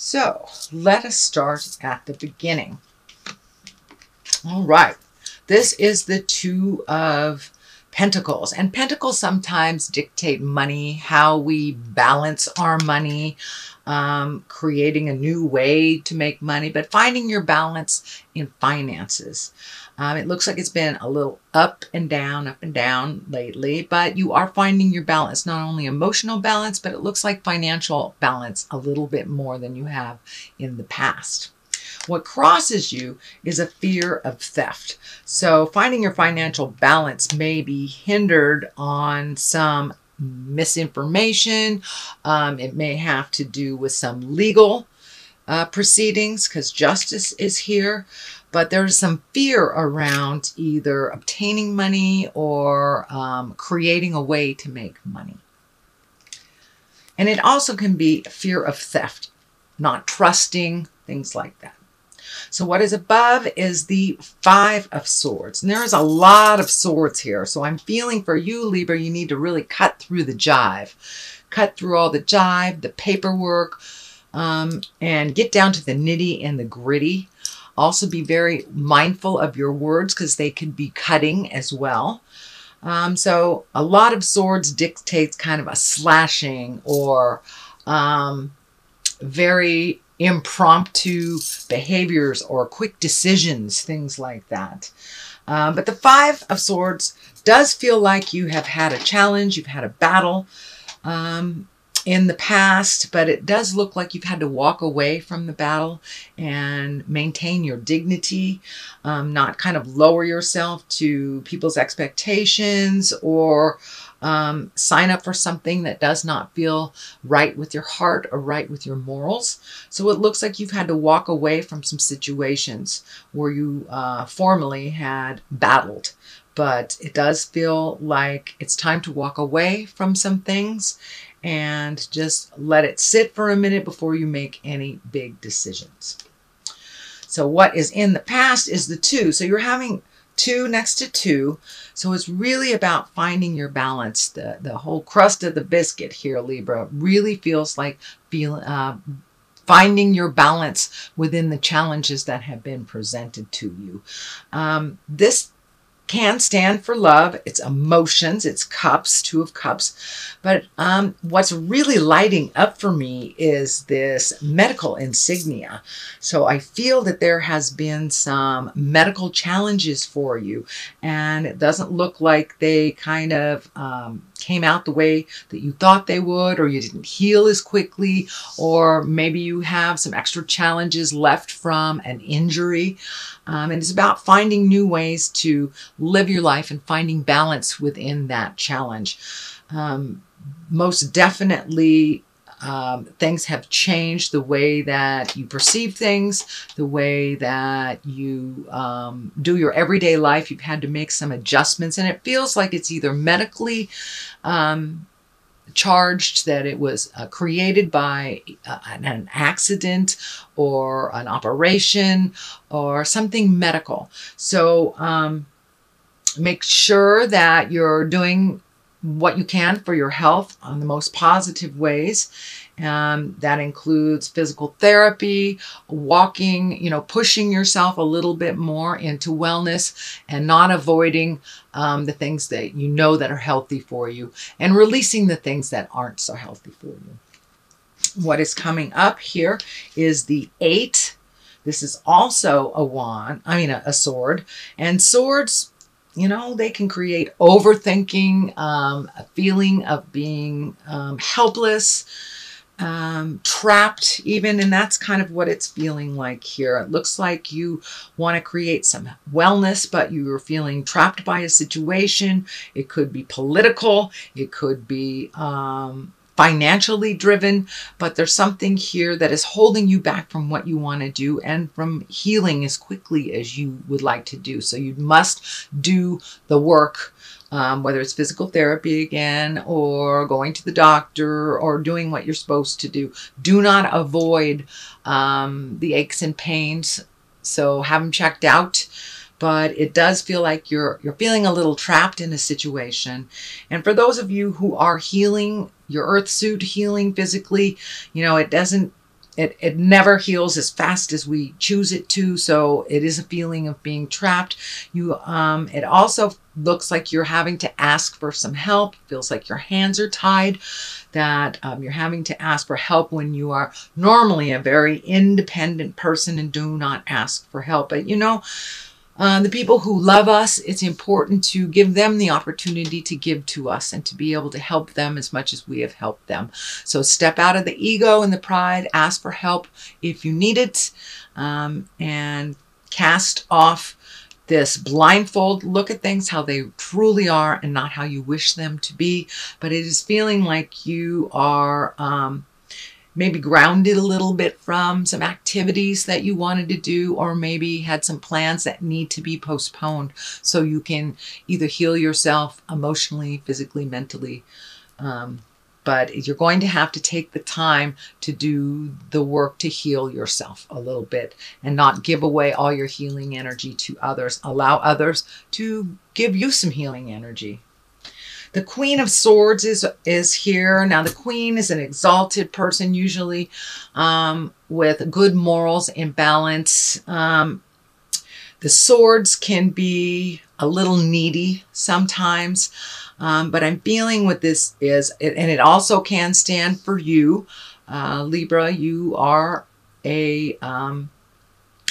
So let us start at the beginning. All right. This is the Two of Pentacles. And Pentacles sometimes dictate money, how we balance our money, creating a new way to make money, but finding your balance in finances. It looks like it's been a little up and down lately, but you are finding your balance, not only emotional balance, but it looks like financial balance a little bit more than you have in the past. What crosses you is a fear of theft. So finding your financial balance may be hindered on some misinformation. It may have to do with some legal proceedings because justice is here. But there's some fear around either obtaining money or creating a way to make money. And it also can be fear of theft, not trusting, things like that. So what is above is the Five of Swords. And there is a lot of swords here. So I'm feeling for you, Libra, you need to really cut through the jive. Cut through all the jive, the paperwork, and get down to the nitty and the gritty. Also be very mindful of your words because they could be cutting as well. So a lot of swords dictates kind of a slashing or very impromptu behaviors or quick decisions, things like that. But the Five of Swords does feel like you have had a challenge, you've had a battle in the past, but it does look like you've had to walk away from the battle and maintain your dignity, not kind of lower yourself to people's expectations or sign up for something that does not feel right with your heart or right with your morals. So it looks like you've had to walk away from some situations where you formerly had battled. But it does feel like it's time to walk away from some things and just let it sit for a minute before you make any big decisions. So what is in the past is the Two. So you're having two next to two. So it's really about finding your balance. The whole crust of the biscuit here, Libra, really feels like finding your balance within the challenges that have been presented to you. This can stand for love. It's emotions. It's cups, Two of Cups. But what's really lighting up for me is this medical insignia. So I feel that there has been some medical challenges for you. And it doesn't look like they kind of came out the way that you thought they would, or you didn't heal as quickly, or maybe you have some extra challenges left from an injury. And it's about finding new ways to live your life and finding balance within that challenge. Most definitely, things have changed the way that you perceive things, the way that you do your everyday life. You've had to make some adjustments, and it feels like it's either medically charged, that it was created by an accident or an operation or something medical. So make sure that you're doing what you can for your health on the most positive ways. That includes physical therapy, walking, pushing yourself a little bit more into wellness and not avoiding the things that you know that are healthy for you and releasing the things that aren't so healthy for you. What is coming up here is the Eight. This is also a sword. And swords, they can create overthinking, a feeling of being helpless, trapped even, and that's kind of what it's feeling like here. It looks like you want to create some wellness, but you're feeling trapped by a situation. It could be political, it could be financially driven, but there's something here that is holding you back from what you want to do and from healing as quickly as you would like to do. So you must do the work, whether it's physical therapy again, or going to the doctor, or doing what you're supposed to do. Do not avoid the aches and pains. So have them checked out. But it does feel like you're feeling a little trapped in a situation. And for those of you who are healing, your earth suit healing physically, it it never heals as fast as we choose it to. So it is a feeling of being trapped. It also looks like you're having to ask for some help. Feels like your hands are tied, that you're having to ask for help when you are normally a very independent person and do not ask for help. But the people who love us, it's important to give them the opportunity to give to us and to be able to help them as much as we have helped them. So step out of the ego and the pride, ask for help if you need it, and cast off this blindfold look at things how they truly are and not how you wish them to be. But it is feeling like you are maybe grounded a little bit from some activities that you wanted to do, or maybe had some plans that need to be postponed so you can either heal yourself emotionally, physically, mentally. But you're going to have to take the time to do the work to heal yourself a little bit and not give away all your healing energy to others. Allow others to give you some healing energy. The Queen of Swords is here. Now, the Queen is an exalted person, usually with good morals and balance. The swords can be a little needy sometimes, but I'm feeling what this is, and it also can stand for you, Libra. You are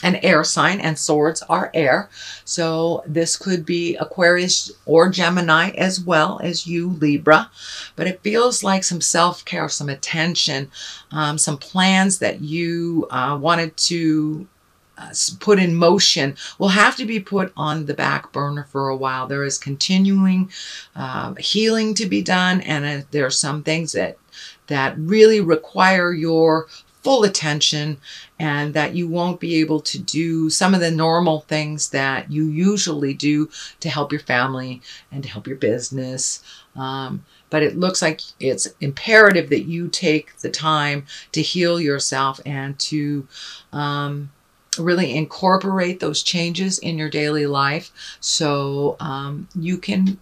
an air sign, and swords are air. So this could be Aquarius or Gemini as well as you, Libra. But it feels like some self-care, some attention, some plans that you wanted to put in motion will have to be put on the back burner for a while. There is continuing healing to be done, and there are some things that really require your full attention, and that you won't be able to do some of the normal things that you usually do to help your family and to help your business. But it looks like it's imperative that you take the time to heal yourself and to really incorporate those changes in your daily life, so you can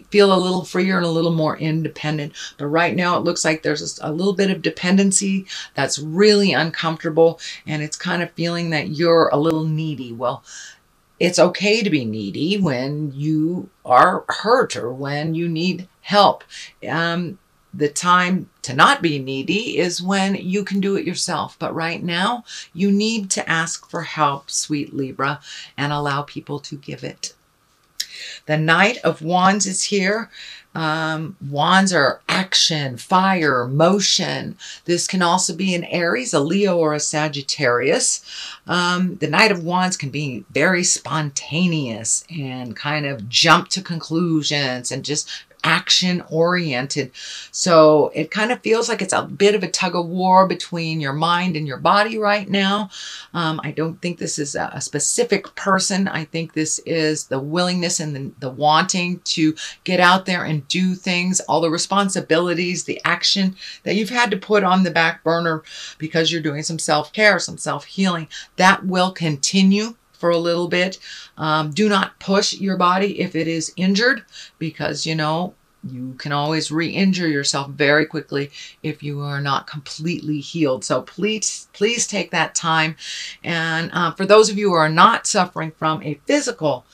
feel a little freer and a little more independent. But right now it looks like there's a little bit of dependency that's really uncomfortable, and it's kind of feeling that you're a little needy. Well, it's okay to be needy when you are hurt or when you need help. The time to not be needy is when you can do it yourself. But right now you need to ask for help, sweet Libra, and allow people to give it. The Knight of Wands is here. Wands are action, fire, motion. This can also be an Aries, a Leo, or a Sagittarius. The Knight of Wands can be very spontaneous and kind of jump to conclusions and just action oriented. So it kind of feels like it's a bit of a tug of war between your mind and your body right now. I don't think this is a specific person. I think this is the willingness and the wanting to get out there and do things, all the responsibilities, the action that you've had to put on the back burner because you're doing some self-care, some self-healing. That will continue for a little bit. Do not push your body if it is injured, because you can always re-injure yourself very quickly if you are not completely healed. So please take that time. And for those of you who are not suffering from a physical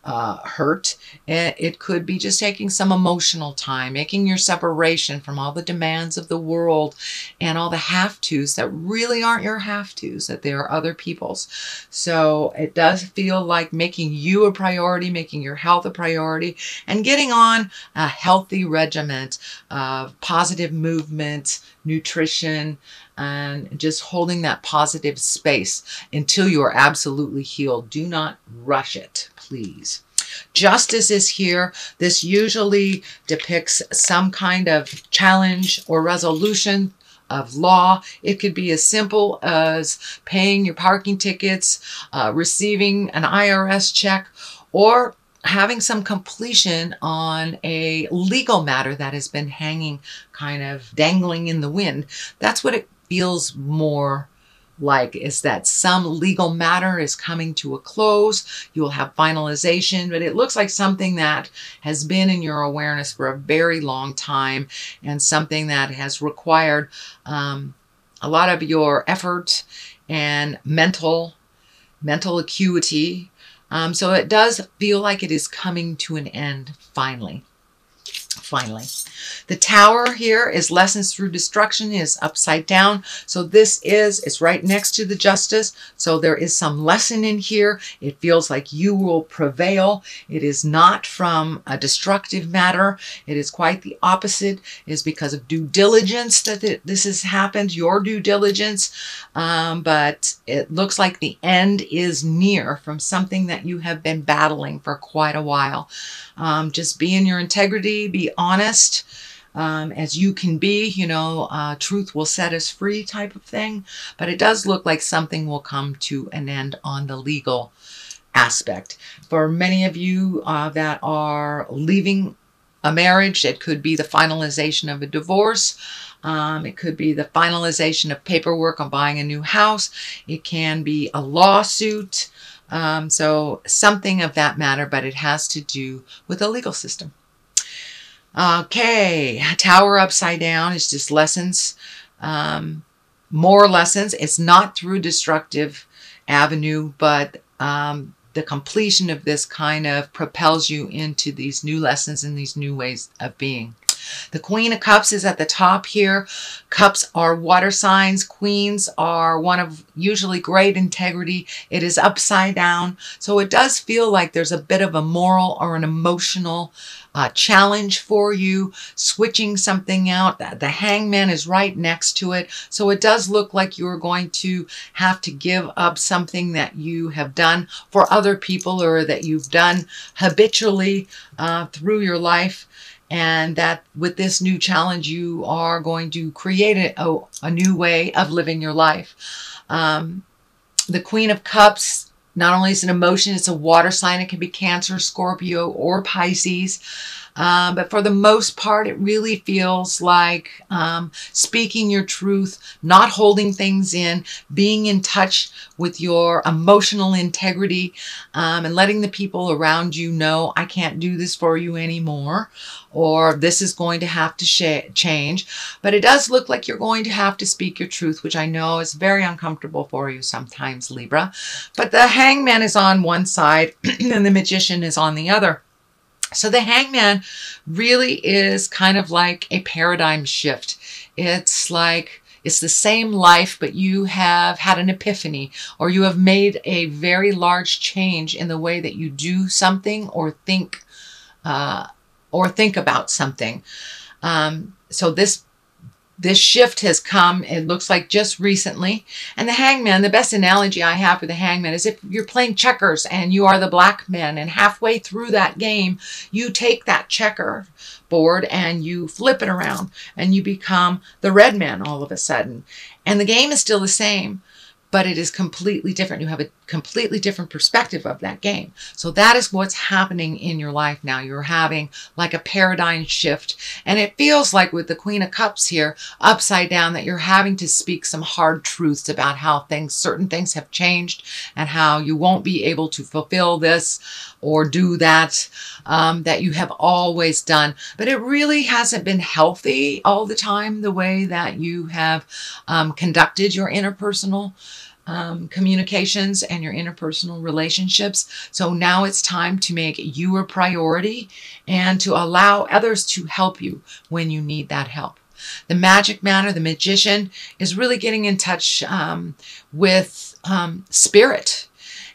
hurt, it could be just taking some emotional time, making your separation from all the demands of the world and all the have-tos that really aren't your have-tos, that they are other people's. So it does feel like making you a priority, making your health a priority, and getting on a healthy regimen of positive movement, nutrition, and just holding that positive space until you are absolutely healed. Do not rush it, please. Justice is here. This usually depicts some kind of challenge or resolution of law. It could be as simple as paying your parking tickets, receiving an IRS check, or having some completion on a legal matter that has been hanging, kind of dangling in the wind. That's what it feels more like, is that some legal matter is coming to a close. You'll have finalization, but it looks like something that has been in your awareness for a very long time, and something that has required a a lot of your effort and mental acuity. So it does feel like it is coming to an end finally. Finally. The Tower here is lessons through destruction, is upside down. So it's right next to the Justice. So there is some lesson in here. It feels like you will prevail. It is not from a destructive matter. It is quite the opposite. It is because of due diligence that this has happened, your due diligence. But it looks like the end is near from something that you have been battling for quite a while. Just be in your integrity, be honest as you can be, truth will set us free type of thing. But it does look like something will come to an end on the legal aspect. For many of you that are leaving a marriage, it could be the finalization of a divorce. It could be the finalization of paperwork on buying a new house. It can be a lawsuit. So something of that matter, but it has to do with the legal system. Okay, Tower upside down is just lessons, more lessons. It's not through destructive avenue, but the completion of this kind of propels you into these new lessons and these new ways of being. The Queen of Cups is at the top here. Cups are water signs. Queens are one of usually great integrity. It is upside down. So it does feel like there's a bit of a moral or an emotional challenge for you, switching something out. The Hangman is right next to it. So it does look like you're going to have to give up something that you have done for other people or that you've done habitually through your life. And that with this new challenge, you are going to create a new way of living your life. The Queen of Cups, not only is an emotion, it's a water sign. It can be Cancer, Scorpio, or Pisces. But for the most part, it really feels like speaking your truth, not holding things in, being in touch with your emotional integrity, and letting the people around you know, I can't do this for you anymore, or this is going to have to change. But it does look like you're going to have to speak your truth, which I know is very uncomfortable for you sometimes, Libra. But the Hangman is on one side and the Magician is on the other. So the Hangman really is kind of like a paradigm shift. It's like it's the same life, but you have had an epiphany, or you have made a very large change in the way that you do something or think about something. So this shift has come, it looks like just recently. And the Hangman, the best analogy I have for the Hangman is if you're playing checkers and you are the black man, and halfway through that game, you take that checker board and you flip it around and you become the red man all of a sudden. And the game is still the same, but it is completely different. You have a completely different perspective of that game. So that is what's happening in your life now. You're having like a paradigm shift. And it feels like with the Queen of Cups here, upside down, that you're having to speak some hard truths about how certain things have changed and how you won't be able to fulfill this or do that, that you have always done. But it really hasn't been healthy all the time, the way that you have conducted your interpersonal communications and your interpersonal relationships. So now it's time to make you a priority and to allow others to help you when you need that help. The Magic Man, the Magician, is really getting in touch with spirit.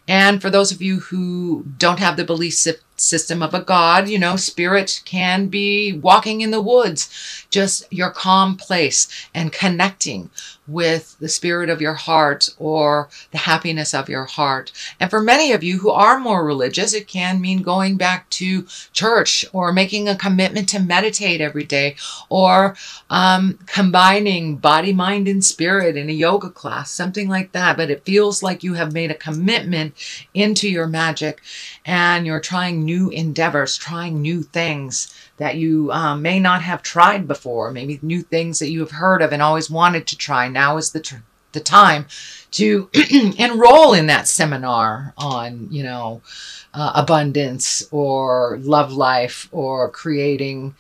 And for those of you who don't have the belief system of a god, spirit can be walking in the woods, just your calm place and connecting with the spirit of your heart or the happiness of your heart. And for many of you who are more religious, it can mean going back to church or making a commitment to meditate every day, or combining body, mind, and spirit in a yoga class, something like that. But it feels like you have made a commitment into your magic and you're trying new endeavors, trying new things that you may not have tried before, maybe new things that you have heard of and always wanted to try. Now is the the time to enroll in that seminar on, you know, abundance or love life or creating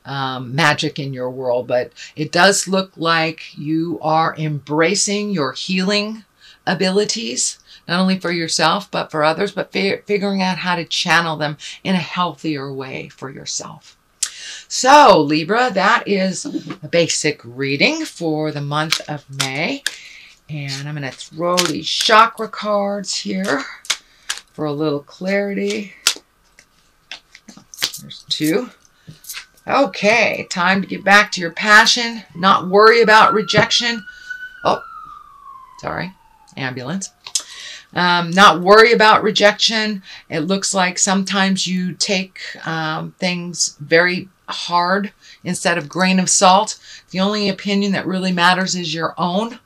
magic in your world. But it does look like you are embracing your healing abilities, not only for yourself, but for others, but figuring out how to channel them in a healthier way for yourself. So Libra, that is a basic reading for the month of May. And I'm going to throw these chakra cards here for a little clarity. There's 2. Okay, time to get back to your passion. Not worry about rejection. Oh, sorry, ambulance. Not worry about rejection. It looks like sometimes you take things very hard instead of grain of salt. The only opinion that really matters is your own.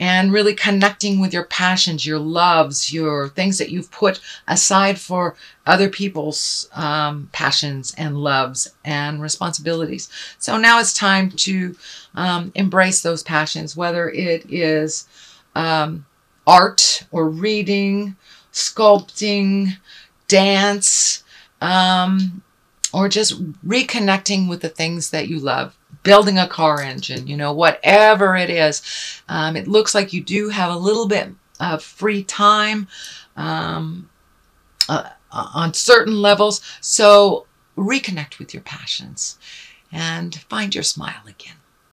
And really connecting with your passions, your loves, your things that you've put aside for other people's passions and loves and responsibilities. So now it's time to embrace those passions, whether it is art or reading, sculpting, dance, or just reconnecting with the things that you love. Building a car engine, you know, whatever it is. It looks like you do have a little bit of free time on certain levels. So reconnect with your passions and find your smile again.